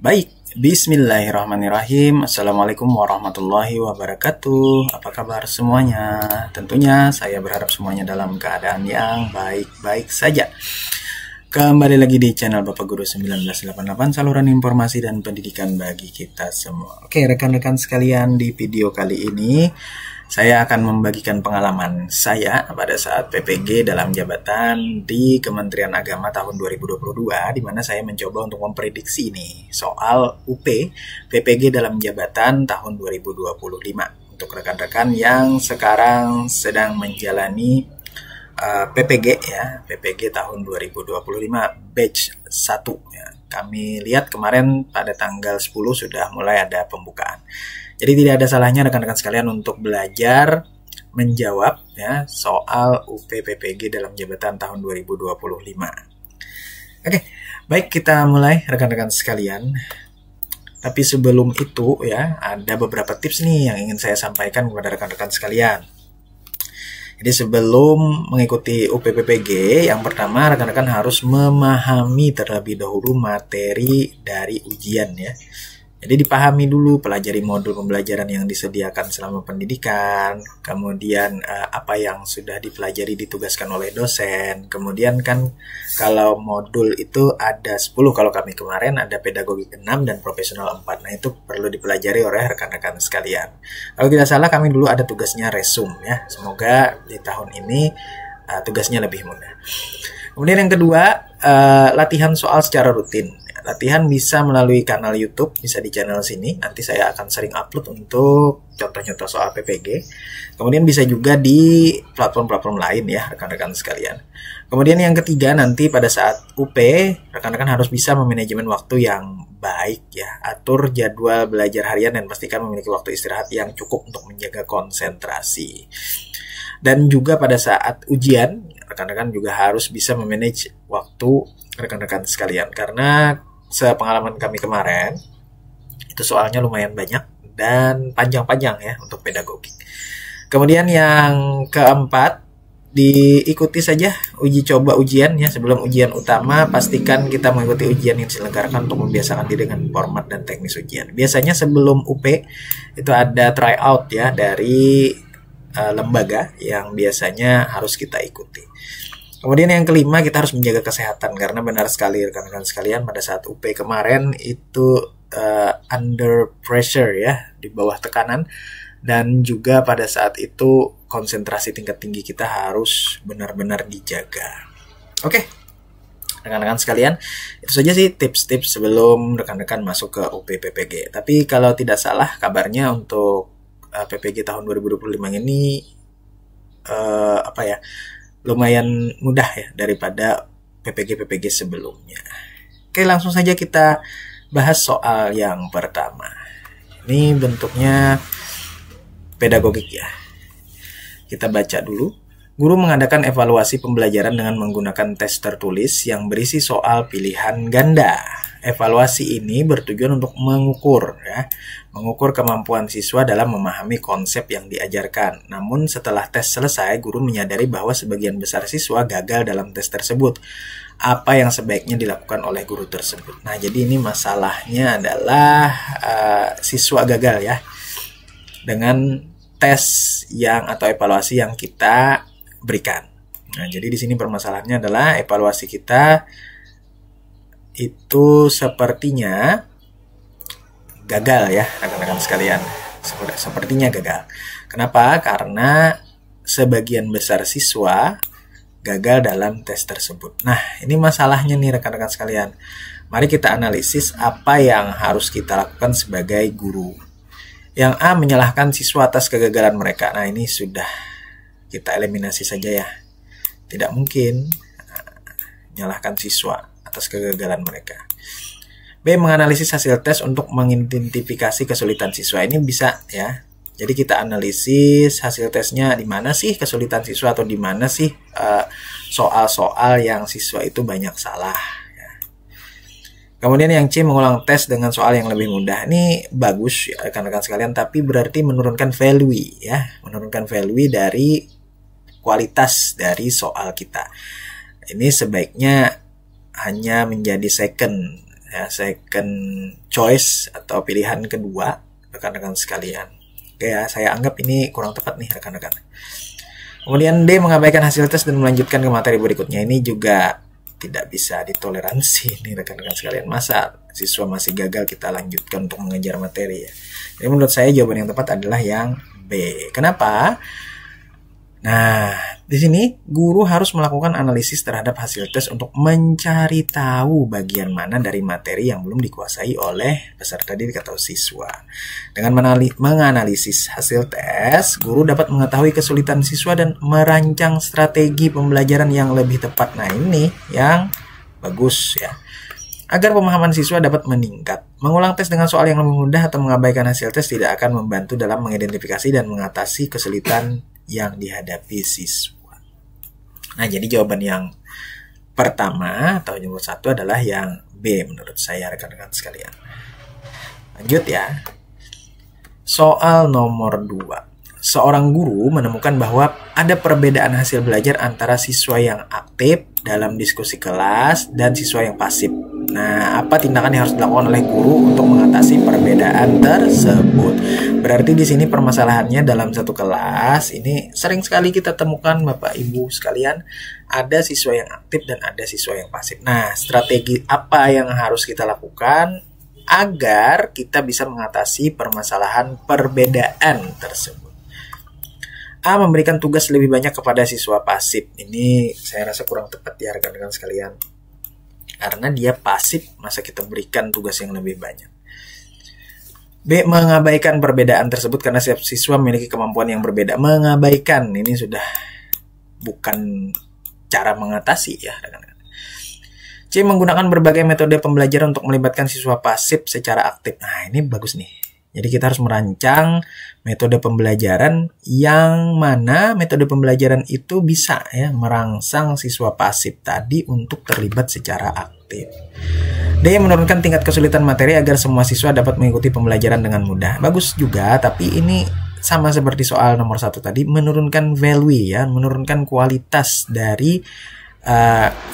Baik, bismillahirrahmanirrahim. Assalamualaikum warahmatullahi wabarakatuh. Apa kabar semuanya? Tentunya saya berharap semuanya dalam keadaan yang baik-baik saja. Kembali lagi di channel Bapak Guru 1988, saluran informasi dan pendidikan bagi kita semua. Oke, rekan-rekan sekalian, di video kali ini saya akan membagikan pengalaman saya pada saat PPG dalam jabatan di Kementerian Agama tahun 2022, di mana saya mencoba untuk memprediksi nih soal UP PPG dalam jabatan tahun 2025. Untuk rekan-rekan yang sekarang sedang menjalani PPG ya, PPG tahun 2025 batch 1 ya. Kami lihat kemarin pada tanggal 10 sudah mulai ada pembukaan. Jadi tidak ada salahnya rekan-rekan sekalian untuk belajar menjawab ya soal UP PPG dalam jabatan tahun 2025. Oke, baik, kita mulai rekan-rekan sekalian. Tapi sebelum itu ya, ada beberapa tips nih yang ingin saya sampaikan kepada rekan-rekan sekalian. Jadi sebelum mengikuti UPPPG, yang pertama rekan-rekan harus memahami terlebih dahulu materi dari ujian ya. Jadi dipahami dulu, pelajari modul pembelajaran yang disediakan selama pendidikan, kemudian apa yang sudah dipelajari ditugaskan oleh dosen. Kemudian kan kalau modul itu ada 10, kalau kami kemarin ada pedagogik 6 dan profesional 4. Nah itu perlu dipelajari oleh rekan-rekan sekalian. Kalau tidak salah kami dulu ada tugasnya resume ya. Semoga di tahun ini tugasnya lebih mudah. Kemudian yang kedua, latihan soal secara rutin. Latihan bisa melalui kanal YouTube, bisa di channel sini. Nanti saya akan sering upload untuk contoh-contoh soal PPG. Kemudian bisa juga di platform-platform lain ya, rekan-rekan sekalian. Kemudian yang ketiga, nanti pada saat UP, rekan-rekan harus bisa memanajemen waktu yang baik ya. Atur jadwal belajar harian dan pastikan memiliki waktu istirahat yang cukup untuk menjaga konsentrasi. Dan juga pada saat ujian, rekan-rekan juga harus bisa memanage waktu rekan-rekan sekalian. Karena sepengalaman kami kemarin, itu soalnya lumayan banyak dan panjang-panjang ya untuk pedagogik. Kemudian yang keempat, diikuti saja uji coba ujian ya. Sebelum ujian utama, pastikan kita mengikuti ujian yang diselenggarakan untuk membiasakan diri dengan format dan teknis ujian. Biasanya sebelum UP itu ada tryout ya dari lembaga yang biasanya harus kita ikuti. Kemudian yang kelima, kita harus menjaga kesehatan, karena benar sekali rekan-rekan sekalian, pada saat UP kemarin itu under pressure ya, di bawah tekanan, dan juga pada saat itu konsentrasi tingkat tinggi kita harus benar-benar dijaga. Oke, rekan-rekan sekalian, itu saja sih tips-tips sebelum rekan-rekan masuk ke UP PPG. Tapi kalau tidak salah kabarnya untuk PPG tahun 2025 ini lumayan mudah ya daripada PPG-PPG sebelumnya. Oke, langsung saja kita bahas soal yang pertama. Ini bentuknya pedagogik ya. Kita baca dulu. Guru mengadakan evaluasi pembelajaran dengan menggunakan tes tertulis yang berisi soal pilihan ganda. Evaluasi ini bertujuan untuk mengukur kemampuan siswa dalam memahami konsep yang diajarkan. Namun setelah tes selesai, guru menyadari bahwa sebagian besar siswa gagal dalam tes tersebut. Apa yang sebaiknya dilakukan oleh guru tersebut? Nah, jadi ini masalahnya adalah siswa gagal ya dengan tes atau evaluasi yang kita berikan. Nah, jadi di sini permasalahannya adalah evaluasi kita itu sepertinya gagal ya rekan-rekan sekalian. Sepertinya gagal. Kenapa? Karena sebagian besar siswa gagal dalam tes tersebut. Nah, ini masalahnya nih rekan-rekan sekalian. Mari kita analisis apa yang harus kita lakukan sebagai guru. Yang A, menyalahkan siswa atas kegagalan mereka. Nah, ini sudah kita eliminasi saja ya. Tidak mungkin menyalahkan siswa atas kegagalan mereka. B, menganalisis hasil tes untuk mengidentifikasi kesulitan siswa. Ini bisa ya. Jadi kita analisis hasil tesnya, di mana sih kesulitan siswa atau di mana sih soal-soal yang siswa itu banyak salah. Ya. Kemudian yang C, mengulang tes dengan soal yang lebih mudah. Ini bagus ya rekan-rekan sekalian, tapi berarti menurunkan value ya, menurunkan value dari kualitas dari soal kita. Ini sebaiknya hanya menjadi second ya, second choice atau pilihan kedua rekan-rekan sekalian. Oke ya, saya anggap ini kurang tepat nih rekan-rekan. Kemudian D, mengabaikan hasil tes dan melanjutkan ke materi berikutnya. Ini juga tidak bisa ditoleransi nih rekan-rekan sekalian. Masa siswa masih gagal kita lanjutkan untuk mengejar materi ya. Jadi menurut saya jawaban yang tepat adalah yang B. Kenapa? Nah, di sini guru harus melakukan analisis terhadap hasil tes untuk mencari tahu bagian mana dari materi yang belum dikuasai oleh peserta didik atau siswa. Dengan menganalisis hasil tes, guru dapat mengetahui kesulitan siswa dan merancang strategi pembelajaran yang lebih tepat. Nah, ini yang bagus ya. Agar pemahaman siswa dapat meningkat. Mengulang tes dengan soal yang lebih mudah atau mengabaikan hasil tes tidak akan membantu dalam mengidentifikasi dan mengatasi kesulitan yang dihadapi siswa. Nah, jadi jawaban yang pertama atau nomor 1 adalah yang B menurut saya rekan-rekan sekalian. Lanjut ya. Soal nomor 2. Seorang guru menemukan bahwa ada perbedaan hasil belajar antara siswa yang aktif dalam diskusi kelas dan siswa yang pasif. Nah, apa tindakan yang harus dilakukan oleh guru untuk mengatasi perbedaan tersebut? Berarti di sini permasalahannya dalam satu kelas ini sering sekali kita temukan Bapak Ibu sekalian, ada siswa yang aktif dan ada siswa yang pasif. Nah, strategi apa yang harus kita lakukan agar kita bisa mengatasi permasalahan perbedaan tersebut? A, memberikan tugas lebih banyak kepada siswa pasif. Ini saya rasa kurang tepat ya rekan-rekan sekalian. Karena dia pasif, masa kita berikan tugas yang lebih banyak. B, mengabaikan perbedaan tersebut karena setiap siswa memiliki kemampuan yang berbeda. Mengabaikan, ini sudah bukan cara mengatasi ya rekan-rekan. C, menggunakan berbagai metode pembelajaran untuk melibatkan siswa pasif secara aktif. Nah, ini bagus nih. Jadi kita harus merancang metode pembelajaran yang mana metode pembelajaran itu bisa ya merangsang siswa pasif tadi untuk terlibat secara aktif. D, menurunkan tingkat kesulitan materi agar semua siswa dapat mengikuti pembelajaran dengan mudah. Bagus juga, tapi ini sama seperti soal nomor 1 tadi, menurunkan value ya, menurunkan kualitas dari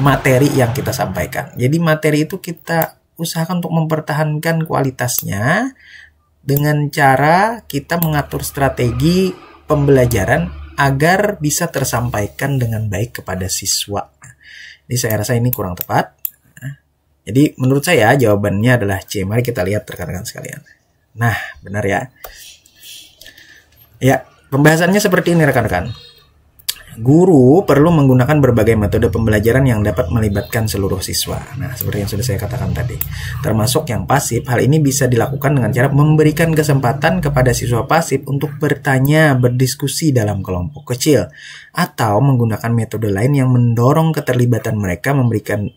materi yang kita sampaikan. Jadi materi itu kita usahakan untuk mempertahankan kualitasnya dengan cara kita mengatur strategi pembelajaran agar bisa tersampaikan dengan baik kepada siswa. Jadi saya rasa ini kurang tepat. Jadi menurut saya jawabannya adalah C. Mari kita lihat rekan-rekan sekalian. Nah, benar ya. Ya, pembahasannya seperti ini rekan-rekan. Guru perlu menggunakan berbagai metode pembelajaran yang dapat melibatkan seluruh siswa. Nah, seperti yang sudah saya katakan tadi. Termasuk yang pasif, hal ini bisa dilakukan dengan cara memberikan kesempatan kepada siswa pasif untuk bertanya, berdiskusi dalam kelompok kecil. Atau menggunakan metode lain yang mendorong keterlibatan mereka, memberikan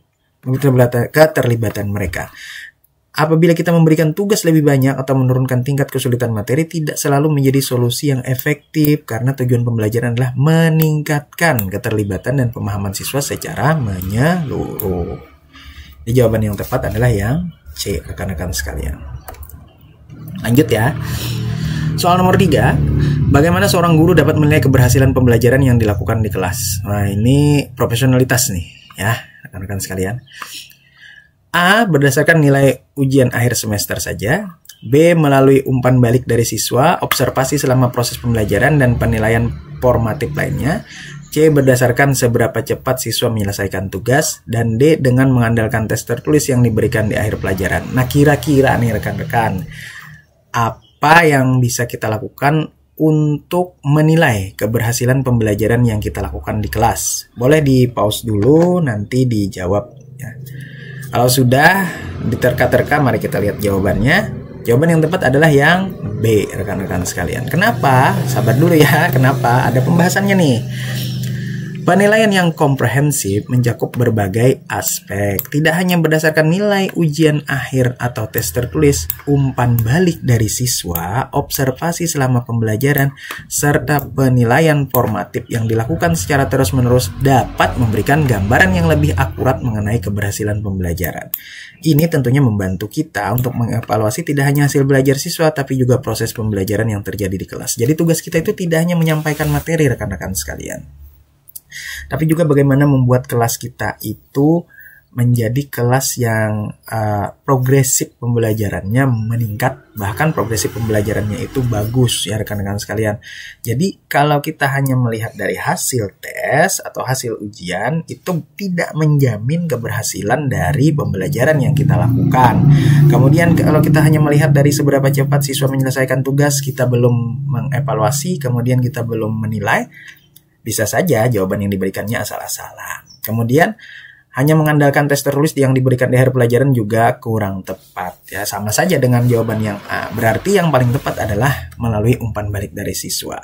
keterlibatan mereka. Apabila kita memberikan tugas lebih banyak atau menurunkan tingkat kesulitan materi tidak selalu menjadi solusi yang efektif karena tujuan pembelajaran adalah meningkatkan keterlibatan dan pemahaman siswa secara menyeluruh. Jadi jawaban yang tepat adalah yang C, rekan-rekan sekalian. Lanjut ya. Soal nomor 3, bagaimana seorang guru dapat menilai keberhasilan pembelajaran yang dilakukan di kelas? Nah, ini profesionalitas nih ya, rekan-rekan sekalian. A, berdasarkan nilai ujian akhir semester saja. B, melalui umpan balik dari siswa, observasi selama proses pembelajaran, dan penilaian formatif lainnya. C, berdasarkan seberapa cepat siswa menyelesaikan tugas. Dan D, dengan mengandalkan tes tertulis yang diberikan di akhir pelajaran. Nah, kira-kira nih rekan-rekan, apa yang bisa kita lakukan untuk menilai keberhasilan pembelajaran yang kita lakukan di kelas? Boleh di pause dulu, nanti dijawab ya. Kalau sudah diterka-terka, mari kita lihat jawabannya. Jawaban yang tepat adalah yang B, rekan-rekan sekalian. Kenapa? Sabar dulu ya. Kenapa? Ada pembahasannya nih. Penilaian yang komprehensif mencakup berbagai aspek. Tidak hanya berdasarkan nilai ujian akhir atau tes tertulis, umpan balik dari siswa, observasi selama pembelajaran, serta penilaian formatif yang dilakukan secara terus-menerus dapat memberikan gambaran yang lebih akurat mengenai keberhasilan pembelajaran. Ini tentunya membantu kita untuk mengevaluasi tidak hanya hasil belajar siswa, tapi juga proses pembelajaran yang terjadi di kelas. Jadi tugas kita itu tidak hanya menyampaikan materi rekan-rekan sekalian, tapi juga bagaimana membuat kelas kita itu menjadi kelas yang progresif pembelajarannya meningkat, bahkan progresif pembelajarannya itu bagus ya rekan-rekan sekalian. Jadi kalau kita hanya melihat dari hasil tes atau hasil ujian, itu tidak menjamin keberhasilan dari pembelajaran yang kita lakukan. Kemudian kalau kita hanya melihat dari seberapa cepat siswa menyelesaikan tugas, kita belum mengevaluasi, kemudian kita belum menilai, bisa saja jawaban yang diberikannya asal-asalan. Kemudian hanya mengandalkan tes tertulis yang diberikan di akhir pelajaran juga kurang tepat. Ya, sama saja dengan jawaban yang A. Berarti yang paling tepat adalah melalui umpan balik dari siswa.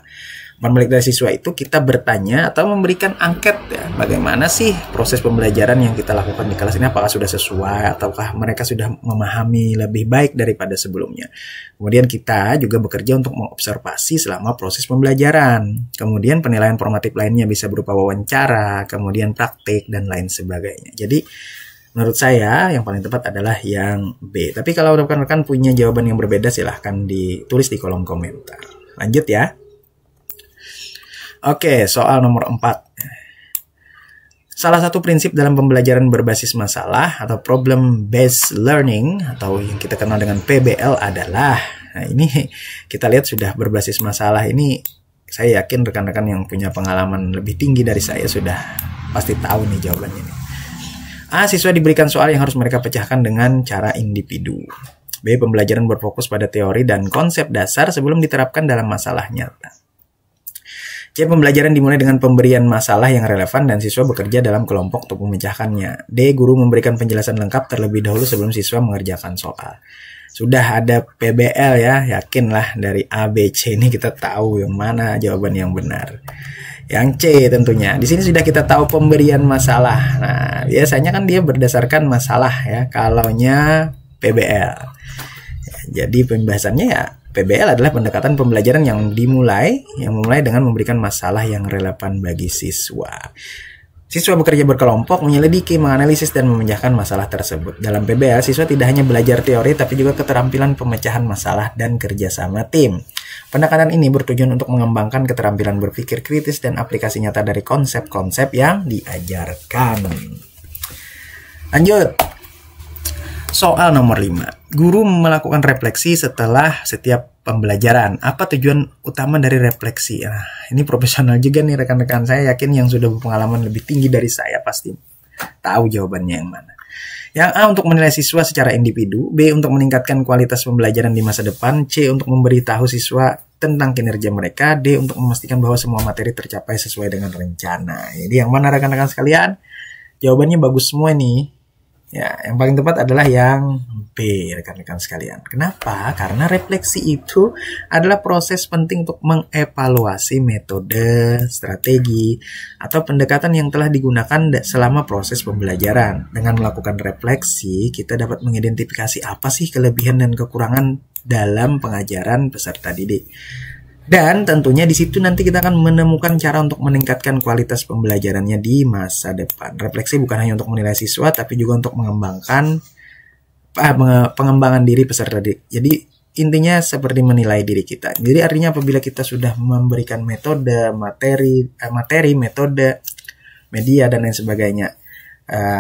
Umpan balik dari siswa itu kita bertanya atau memberikan angket ya. Bagaimana sih proses pembelajaran yang kita lakukan di kelas ini? Apakah sudah sesuai ataukah mereka sudah memahami lebih baik daripada sebelumnya? Kemudian kita juga bekerja untuk mengobservasi selama proses pembelajaran. Kemudian penilaian formatif lainnya bisa berupa wawancara, kemudian praktik, dan lain sebagainya. Jadi menurut saya yang paling tepat adalah yang B. Tapi kalau rekan-rekan punya jawaban yang berbeda silahkan ditulis di kolom komentar. Lanjut ya. Oke, soal nomor 4. Salah satu prinsip dalam pembelajaran berbasis masalah atau problem based learning atau yang kita kenal dengan PBL adalah, nah ini kita lihat sudah berbasis masalah ini, saya yakin rekan-rekan yang punya pengalaman lebih tinggi dari saya sudah pasti tahu nih jawabannya ini. A. Siswa diberikan soal yang harus mereka pecahkan dengan cara individu. B. Pembelajaran berfokus pada teori dan konsep dasar sebelum diterapkan dalam masalah nyata. C. Pembelajaran dimulai dengan pemberian masalah yang relevan dan siswa bekerja dalam kelompok untuk memecahkannya. D. Guru memberikan penjelasan lengkap terlebih dahulu sebelum siswa mengerjakan soal. Sudah ada PBL ya, yakinlah dari A, B, C ini kita tahu yang mana jawaban yang benar. Yang C tentunya. Di sini sudah kita tahu pemberian masalah. Nah, biasanya kan dia berdasarkan masalah ya, kalaunya PBL. Ya, jadi pembahasannya ya PBL adalah pendekatan pembelajaran yang dimulai dengan memberikan masalah yang relevan bagi siswa. Siswa bekerja berkelompok, menyelidiki, menganalisis, dan memecahkan masalah tersebut. Dalam PBL, siswa tidak hanya belajar teori, tapi juga keterampilan pemecahan masalah dan kerjasama tim. Pendekatan ini bertujuan untuk mengembangkan keterampilan berpikir kritis dan aplikasi nyata dari konsep-konsep yang diajarkan. Lanjut. Soal nomor 5. Guru melakukan refleksi setelah setiap pembelajaran. Apa tujuan utama dari refleksi? Nah, ini profesional juga nih rekan-rekan. Saya yakin yang sudah berpengalaman lebih tinggi dari saya pasti tahu jawabannya yang mana. Yang A. Untuk menilai siswa secara individu. B. Untuk meningkatkan kualitas pembelajaran di masa depan. C. Untuk memberitahu siswa tentang kinerja mereka. D. Untuk memastikan bahwa semua materi tercapai sesuai dengan rencana. Jadi yang mana rekan-rekan sekalian? Jawabannya bagus semua nih. Ya, yang paling tepat adalah yang B, rekan-rekan sekalian. Kenapa? Karena refleksi itu adalah proses penting untuk mengevaluasi metode, strategi, atau pendekatan yang telah digunakan selama proses pembelajaran. Dengan melakukan refleksi, kita dapat mengidentifikasi apa sih kelebihan dan kekurangan dalam pengajaran peserta didik. Dan tentunya di situ nanti kita akan menemukan cara untuk meningkatkan kualitas pembelajarannya di masa depan. Refleksi bukan hanya untuk menilai siswa, tapi juga untuk mengembangkan pengembangan diri peserta didik. Jadi intinya seperti menilai diri kita. Jadi artinya apabila kita sudah memberikan metode, materi, metode, media dan lain sebagainya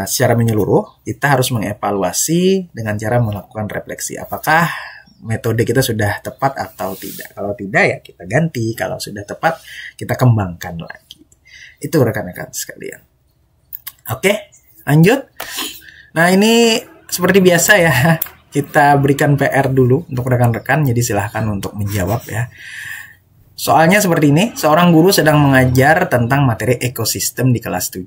secara menyeluruh, kita harus mengevaluasi dengan cara melakukan refleksi. Apakah metode kita sudah tepat atau tidak? Kalau tidak ya kita ganti, kalau sudah tepat kita kembangkan lagi. Itu rekan-rekan sekalian. Oke, lanjut. Nah, ini seperti biasa ya, kita berikan PR dulu untuk rekan-rekan, jadi silahkan untuk menjawab ya. Soalnya seperti ini, seorang guru sedang mengajar tentang materi ekosistem di kelas 7.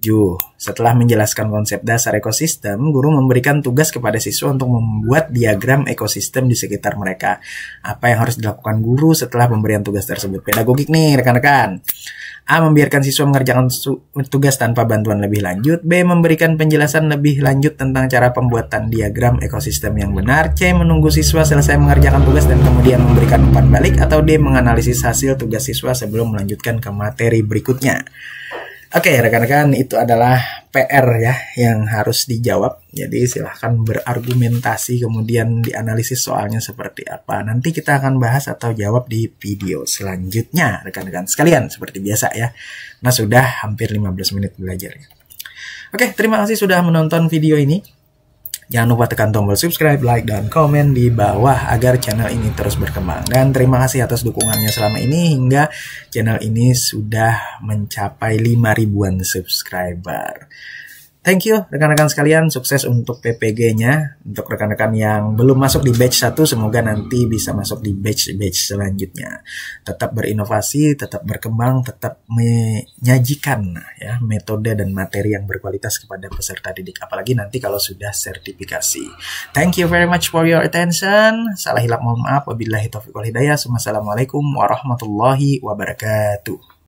Setelah menjelaskan konsep dasar ekosistem, guru memberikan tugas kepada siswa untuk membuat diagram ekosistem di sekitar mereka. Apa yang harus dilakukan guru setelah pemberian tugas tersebut? Pedagogik nih rekan-rekan. A. Membiarkan siswa mengerjakan tugas tanpa bantuan lebih lanjut. B. Memberikan penjelasan lebih lanjut tentang cara pembuatan diagram ekosistem yang benar. C. Menunggu siswa selesai mengerjakan tugas dan kemudian memberikan umpan balik. Atau D. Menganalisis hasil tugas siswa sebelum melanjutkan ke materi berikutnya. Oke, rekan-rekan, itu adalah PR ya yang harus dijawab. Jadi silahkan berargumentasi kemudian dianalisis soalnya seperti apa. Nanti kita akan bahas atau jawab di video selanjutnya rekan-rekan sekalian seperti biasa ya. Nah, sudah hampir 15 menit belajar ya. Oke, terima kasih sudah menonton video ini. Jangan lupa tekan tombol subscribe, like, dan komen di bawah agar channel ini terus berkembang. Dan terima kasih atas dukungannya selama ini hingga channel ini sudah mencapai 5.000-an subscriber. Thank you rekan-rekan sekalian, sukses untuk PPG-nya. Untuk rekan-rekan yang belum masuk di batch 1, semoga nanti bisa masuk di batch-batch selanjutnya. Tetap berinovasi, tetap berkembang, tetap menyajikan ya metode dan materi yang berkualitas kepada peserta didik. Apalagi nanti kalau sudah sertifikasi. Thank you very much for your attention. Salah hilap mohon maaf. Wabillahi taufiq wal hidayah. Wassalamualaikum warahmatullahi wabarakatuh.